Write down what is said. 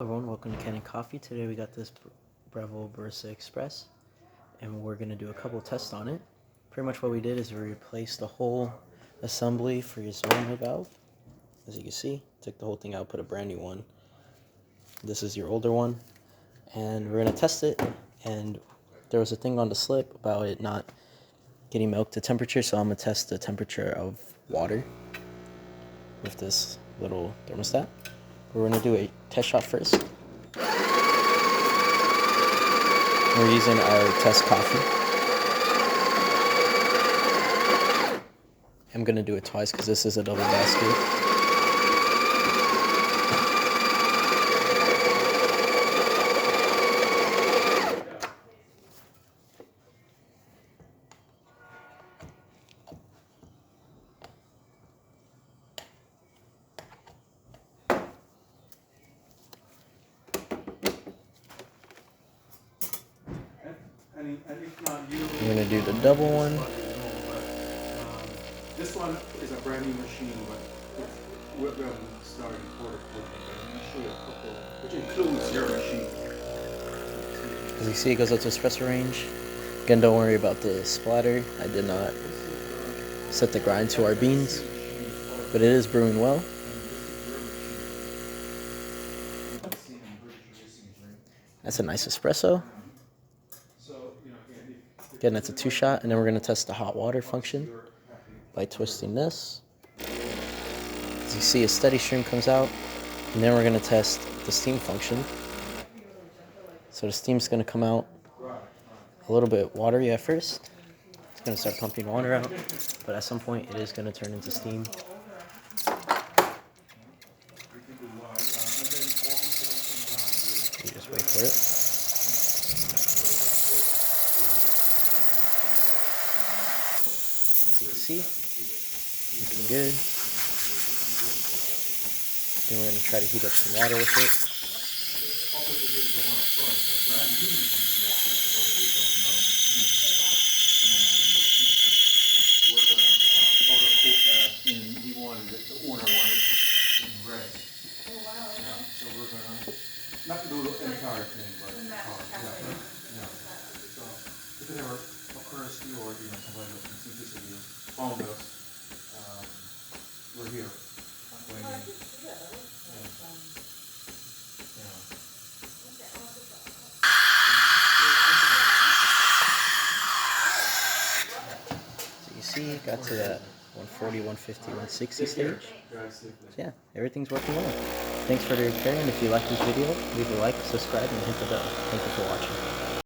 Hello everyone, welcome to Kanen Coffee. Today we got this Breville Barista Express and we're going to do a couple tests on it. Pretty much what we did is we replaced the whole assembly for your solenoid valve. As you can see, took the whole thing out, put a brand new one. This is your older one and we're going to test it, and there was a thing on the slip about it not getting milk to temperature, so I'm going to test the temperature of water with this little thermostat. We're going to do a test shot first. We're using our test coffee. I'm going to do it twice because this is a double basket. I'm going to do the double one. This one is a brand new machine, but we're going to start in quarter. I'm going to show you a couple, which includes your machine. As you see, it goes up to espresso range. Again, don't worry about the splatter. I did not set the grind to our beans, but it is brewing well. That's a nice espresso. Again, that's a 2-shot, and then we're going to test the hot water function by twisting this. As you see, a steady stream comes out, and then we're going to test the steam function. So the steam's going to come out a little bit watery at first. It's going to start pumping water out, but at some point it is going to turn into steam. You just wait for it. As you can see, looking good. Then we're going to try to heat up some water with it. Not to do the entire thing, but So if it ever occurs to you, or somebody else can see this video, phone us. We're here. So you see, got to that 140, 150, 160 stage. So yeah, everything's working well. Thanks for the care, and if you like this video, leave a like, subscribe, and hit the bell. Thank you for watching.